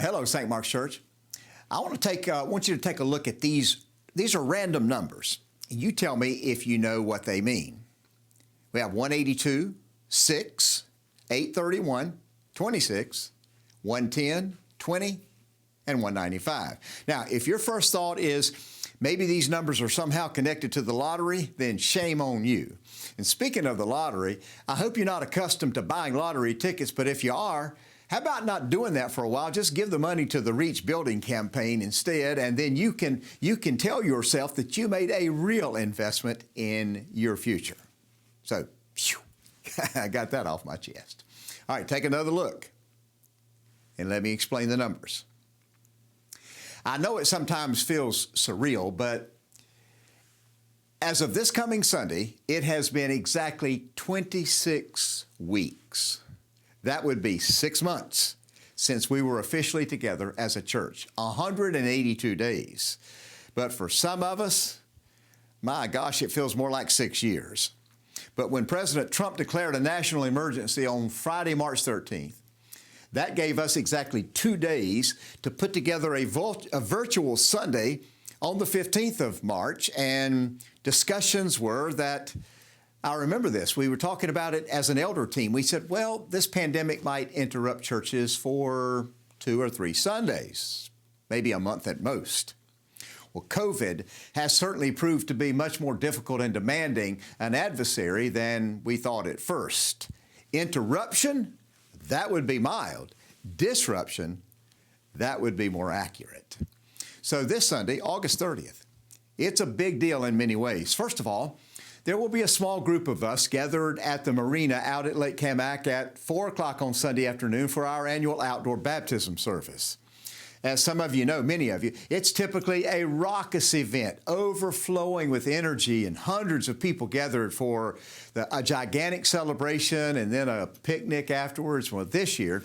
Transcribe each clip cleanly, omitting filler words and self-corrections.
Hello, St. Mark's Church. I want you to take a look at these. These are random numbers. You tell me if you know what they mean. We have 182, 6, 831, 26, 110, 20, and 195. Now, if your first thought is maybe these numbers are somehow connected to the lottery, then shame on you. And speaking of the lottery, I hope you're not accustomed to buying lottery tickets, but if you are, how about not doing that for a while? Just give the money to the Reach Building campaign instead, and then you can tell yourself that you made a real investment in your future. So, phew, I got that off my chest. All right, take another look, and let me explain the numbers. I know it sometimes feels surreal, but as of this coming Sunday, it has been exactly 26 weeks. That would be 6 months since we were officially together as a church, 182 days. But for some of us, my gosh, it feels more like 6 years. But when President Trump declared a national emergency on Friday, March 13th, that gave us exactly 2 days to put together a virtual Sunday on the 15th of March, and discussions were that, I remember this, we were talking about it as an elder team. We said, well, this pandemic might interrupt churches for 2 or 3 Sundays, maybe a month at most. Well, COVID has certainly proved to be much more difficult and demanding an adversary than we thought at first. Interruption, that would be mild. Disruption, that would be more accurate. So this Sunday, August 30th, it's a big deal in many ways. First of all, there will be a small group of us gathered at the marina out at Lake Camac at 4 o'clock on Sunday afternoon for our annual outdoor baptism service. As some of you know, many of you, it's typically a raucous event, overflowing with energy and hundreds of people gathered for a gigantic celebration and then a picnic afterwards. Well, this year,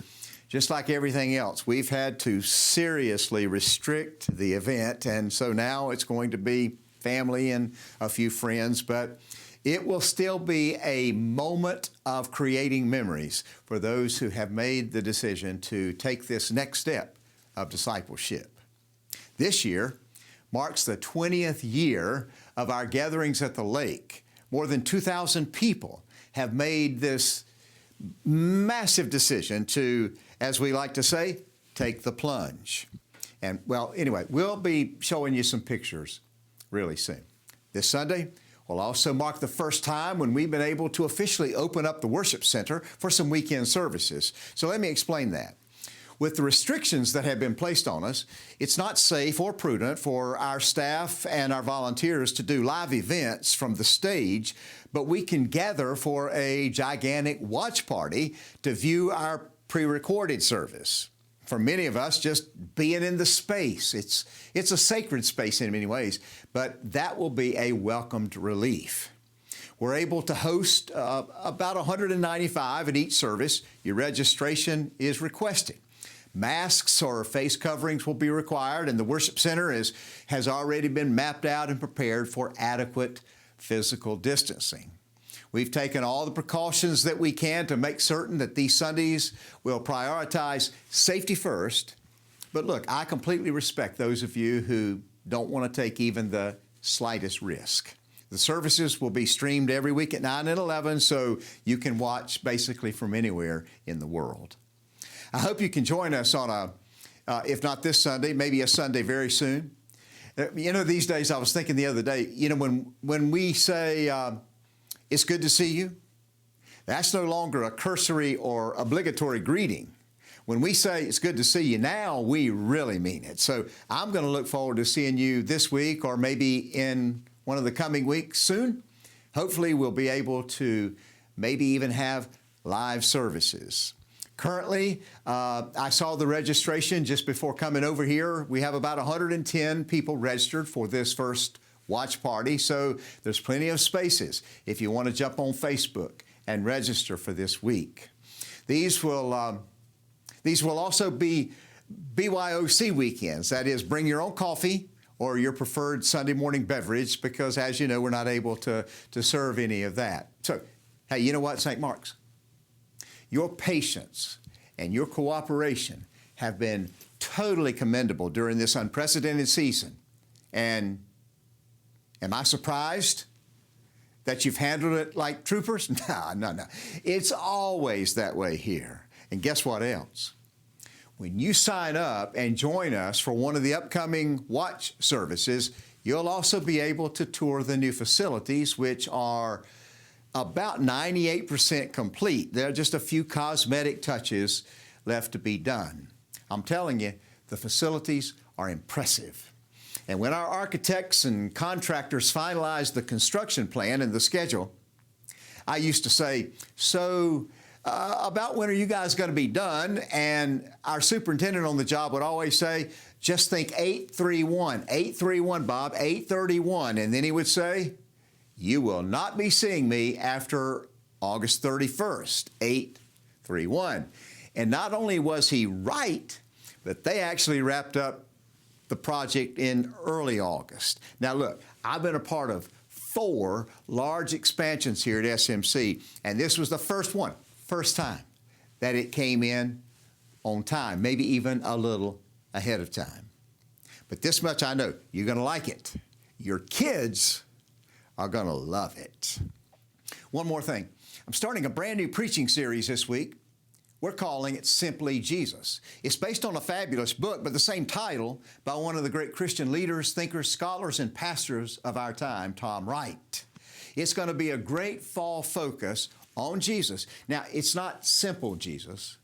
just like everything else, we've had to seriously restrict the event, and so now it's going to be family and a few friends, but it will still be a moment of creating memories for those who have made the decision to take this next step of discipleship. This year marks the 20th year of our gatherings at the lake. More than 2,000 people have made this massive decision to, as we like to say, take the plunge. And well, anyway, we'll be showing you some pictures really soon. This Sunday will also mark the first time when we've been able to officially open up the worship center for some weekend services. So let me explain that. With the restrictions that have been placed on us, it's not safe or prudent for our staff and our volunteers to do live events from the stage, but we can gather for a gigantic watch party to view our pre-recorded service. For many of us, just being in the space, it's a sacred space in many ways, but that will be a welcomed relief. We're able to host about 195 at each service. Your registration is requested. Masks or face coverings will be required, and the worship center has already been mapped out and prepared for adequate physical distancing. We've taken all the precautions that we can to make certain that these Sundays will prioritize safety first. But look, I completely respect those of you who don't want to take even the slightest risk. The services will be streamed every week at 9 and 11, so you can watch basically from anywhere in the world. I hope you can join us on if not this Sunday, maybe a Sunday very soon. You know, these days, I was thinking the other day, you know, when we say, it's good to see you, that's no longer a cursory or obligatory greeting. When we say it's good to see you now, we really mean it. So I'm going to look forward to seeing you this week or maybe in one of the coming weeks soon. Hopefully we'll be able to maybe even have live services. Currently, I saw the registration just before coming over here. We have about 110 people registered for this first watch party, so there's plenty of spaces if you want to jump on Facebook and register for this week. These will also be BYOC weekends. That is, bring your own coffee or your preferred Sunday morning beverage, because as you know, we're not able to serve any of that. So, hey, you know what, St. Mark's? Your patience and your cooperation have been totally commendable during this unprecedented season. And am I surprised that you've handled it like troopers? No. It's always that way here. And guess what else? When you sign up and join us for one of the upcoming watch services, you'll also be able to tour the new facilities, which are about 98% complete. There are just a few cosmetic touches left to be done. I'm telling you, the facilities are impressive. And when our architects and contractors finalized the construction plan and the schedule, I used to say, so about when are you guys going to be done? And our superintendent on the job would always say, just think 831, 831, Bob, 831. And then he would say, you will not be seeing me after August 31st, 831. And not only was he right, but they actually wrapped up the project in early August. Now look, I've been a part of 4 large expansions here at SMC, and this was the first time that it came in on time, maybe even a little ahead of time. But this much I know, you're going to like it. Your kids are going to love it. One more thing. I'm starting a brand new preaching series this week. We're calling it Simply Jesus. It's based on a fabulous book, but the same title by one of the great Christian leaders, thinkers, scholars, and pastors of our time, Tom Wright. It's going to be a great fall focus on Jesus. Now, it's not simple Jesus.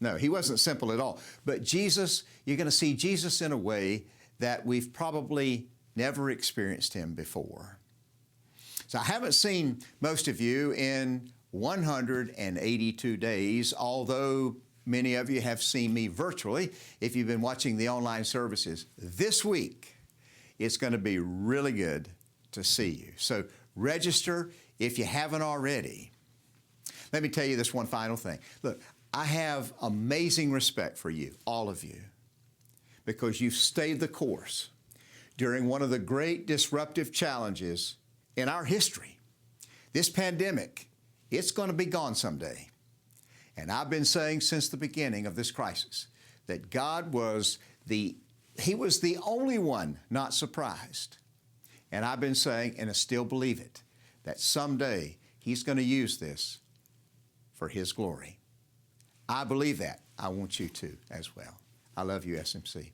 No, he wasn't simple at all. But Jesus, you're going to see Jesus in a way that we've probably never experienced him before. So I haven't seen most of you in 182 days, although many of you have seen me virtually if you've been watching the online services. This week, it's going to be really good to see you. So register if you haven't already. Let me tell you this one final thing. Look, I have amazing respect for you, all of you, because you've stayed the course during one of the great disruptive challenges in our history. This pandemic, it's going to be gone someday. And I've been saying since the beginning of this crisis that God was the only one not surprised. And I've been saying, and I still believe it, that someday he's going to use this for his glory. I believe that. I want you to as well. I love you, SMC.